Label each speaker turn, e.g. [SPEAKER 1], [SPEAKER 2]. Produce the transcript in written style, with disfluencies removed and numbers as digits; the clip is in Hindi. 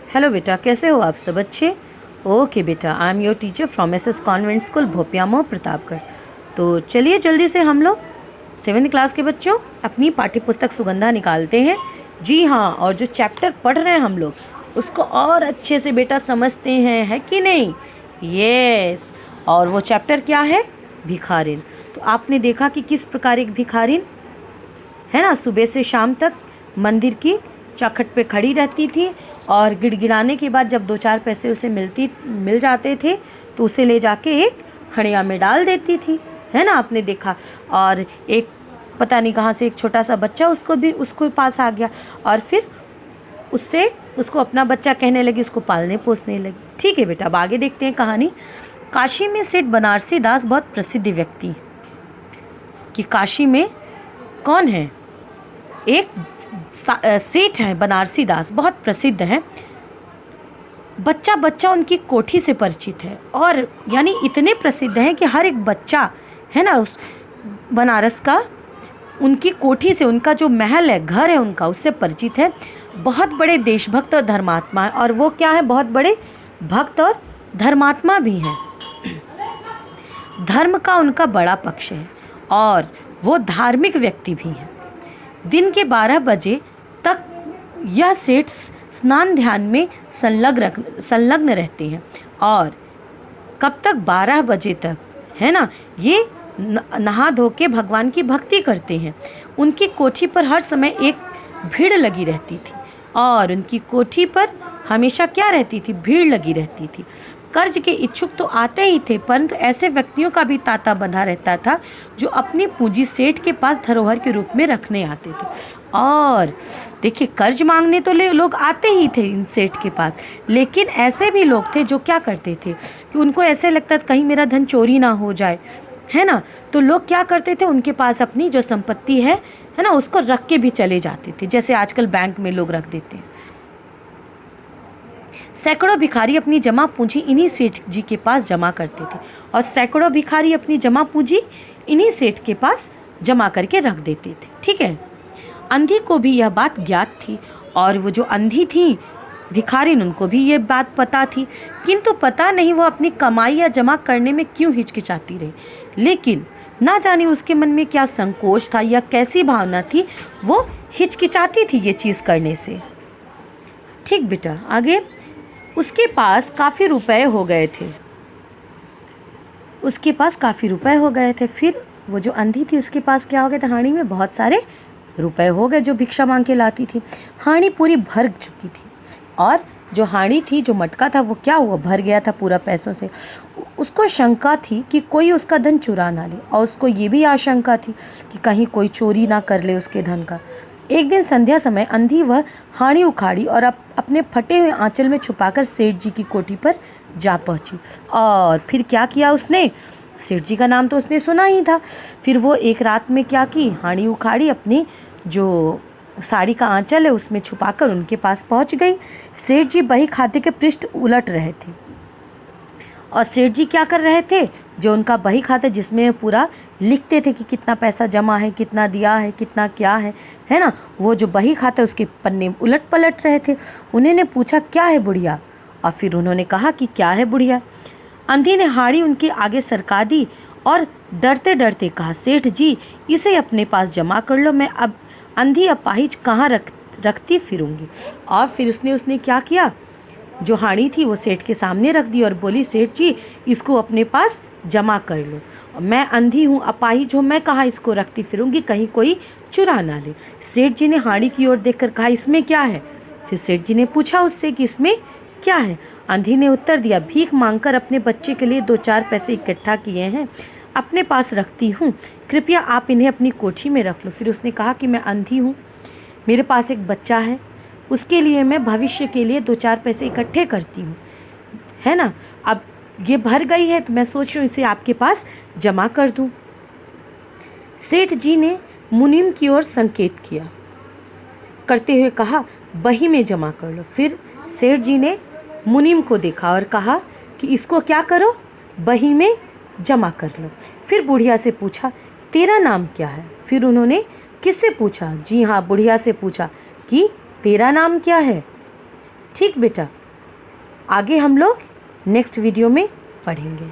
[SPEAKER 1] हेलो बेटा, कैसे हो आप सब अच्छे? ओके बेटा, I am your teacher from SS convent school भोपियामो प्रतापगढ़। तो चलिए जल्दी से हम लोग 7वीं क्लास के बच्चों अपनी पाठ्य पुस्तक सुगंधा निकालते हैं। जी हाँ, और जो चैप्टर पढ़ रहे हैं हम लोग उसको और अच्छे से बेटा समझते हैं, है कि नहीं? यस। और वो चैप्टर क्या है? भिखारिन। तो आपने देखा कि किस प्रकार एक भिखारिन है ना, सुबह से शाम तक मंदिर की चौखट पे खड़ी रहती थी और गिड़गिड़ाने के बाद जब 2-4 पैसे उसे मिल जाते थे तो उसे ले जाके एक हड़िया में डाल देती थी, है ना, आपने देखा। और एक पता नहीं कहाँ से एक छोटा सा बच्चा उसको पास आ गया और फिर उसको अपना बच्चा कहने लगी, उसको पालने पोसने लगी। ठीक है बेटा, अब आगे देखते हैं कहानी। काशी में सेठ बनारसी दास बहुत प्रसिद्ध व्यक्ति कि काशी में कौन है? एक सेठ है बनारसी दास, बहुत प्रसिद्ध हैं। बच्चा बच्चा उनकी कोठी से परिचित है और यानी इतने प्रसिद्ध हैं कि हर एक बच्चा है ना उस बनारस का उनकी कोठी से, उनका जो महल है, घर है उनका, उससे परिचित है। बहुत बड़े देशभक्त और धर्मात्मा है। और वो क्या है? बहुत बड़े भक्त और धर्मात्मा भी हैं। धर्म का उनका बड़ा पक्ष है और वो धार्मिक व्यक्ति भी हैं। दिन के 12 बजे तक यह सेठ स्नान ध्यान में संलग्न रहते हैं। और कब तक? 12 बजे तक, है ना। ये नहा धो के भगवान की भक्ति करते हैं। उनकी कोठी पर हर समय एक भीड़ लगी रहती थी और उनकी कोठी पर हमेशा क्या रहती थी? भीड़ लगी रहती थी। कर्ज के इच्छुक तो आते ही थे, परंतु ऐसे व्यक्तियों का भी तांता बंधा रहता था जो अपनी पूंजी सेठ के पास धरोहर के रूप में रखने आते थे। और देखिए, कर्ज मांगने तो लोग आते ही थे इन सेठ के पास, लेकिन ऐसे भी लोग थे जो क्या करते थे कि उनको ऐसे लगता था कहीं मेरा धन चोरी ना हो जाए, है ना। तो लोग क्या करते थे, उनके पास अपनी जो संपत्ति है ना, उसको रख के भी चले जाते थे, जैसे आजकल बैंक में लोग रख देते हैं। सैकड़ों भिखारी अपनी जमा पूंजी इन्हीं सेठ जी के पास जमा करते थे और सैकड़ों भिखारी अपनी जमा पूंजी इन्हीं सेठ के पास जमा करके रख देते थे। ठीक है। अंधी को भी यह बात ज्ञात थी और वो जो अंधी थी भिखारिन, उनको भी ये बात पता थी, किंतु पता नहीं वो अपनी कमाई या जमा करने में क्यों हिचकिचाती रही। लेकिन ना जाने उसके मन में क्या संकोच था या कैसी भावना थी, वो हिचकिचाती थी ये चीज़ करने से। ठीक बेटा, आगे। उसके पास काफ़ी रुपए हो गए थे। फिर वो जो अंधी थी उसके पास क्या हो गया था? हाड़ी में बहुत सारे रुपए हो गए जो भिक्षा मांग के लाती थी। हाड़ी पूरी भर चुकी थी और जो हाड़ी थी, जो मटका था, वो क्या हुआ? भर गया था पूरा पैसों से। उसको शंका थी कि कोई उसका धन चुरा ना ले और उसको ये भी आशंका थी कि कहीं कोई चोरी ना कर ले उसके धन का। एक दिन संध्या समय अंधी वह हाड़ी उखाड़ी और अपने फटे हुए आंचल में छुपाकर सेठ जी की कोठी पर जा पहुंची। और फिर क्या किया उसने? सेठ जी का नाम तो उसने सुना ही था। फिर वो एक रात में क्या की? हाड़ी उखाड़ी, अपनी जो साड़ी का आंचल है उसमें छुपाकर उनके पास पहुंच गई। सेठ जी बही खाते के पृष्ठ उलट रहे थे और सेठ जी क्या कर रहे थे? जो उनका बही खाता जिसमें पूरा लिखते थे कि कितना पैसा जमा है, कितना दिया है, कितना क्या है ना, वो जो बही खाता उसके पन्ने उलट पलट रहे थे। उन्होंने पूछा, क्या है बुढ़िया? और फिर उन्होंने कहा कि क्या है बुढ़िया? अंधी ने हाड़ी उनके आगे सरका दी और डरते डरते कहा, सेठ जी इसे अपने पास जमा कर लो, मैं अब अंधी अपाहिज कहाँ रखती फिरूंगी। और फिर उसने क्या किया? जो हाड़ी थी वो सेठ के सामने रख दी और बोली, सेठ जी इसको अपने पास जमा कर लो, मैं अंधी हूँ, अपाहिज हूँ, मैं कहाँ इसको रखती फिरूंगी, कहीं कोई चुरा ना ले। सेठ जी ने हाड़ी की ओर देखकर कहा, इसमें क्या है? फिर सेठ जी ने पूछा उससे कि इसमें क्या है? अंधी ने उत्तर दिया, भीख मांगकर अपने बच्चे के लिए 2-4 पैसे इकट्ठा किए हैं, अपने पास रखती हूँ, कृपया आप इन्हें अपनी कोठी में रख लो। फिर उसने कहा कि मैं अंधी हूँ, मेरे पास एक बच्चा है, उसके लिए मैं भविष्य के लिए 2-4 पैसे इकट्ठे करती हूँ, है ना। अब ये भर गई है तो मैं सोच रही हूँ इसे आपके पास जमा कर दूँ। सेठ जी ने मुनीम की ओर संकेत किया करते हुए कहा, बही में जमा कर लो। फिर सेठ जी ने मुनीम को देखा और कहा कि इसको क्या करो? बही में जमा कर लो। फिर बुढ़िया से पूछा, तेरा नाम क्या है? फिर उन्होंने किससे पूछा? जी हाँ, बुढ़िया से पूछा कि तेरा नाम क्या है? ठीक बेटा, आगे हम लोग नेक्स्ट वीडियो में पढ़ेंगे।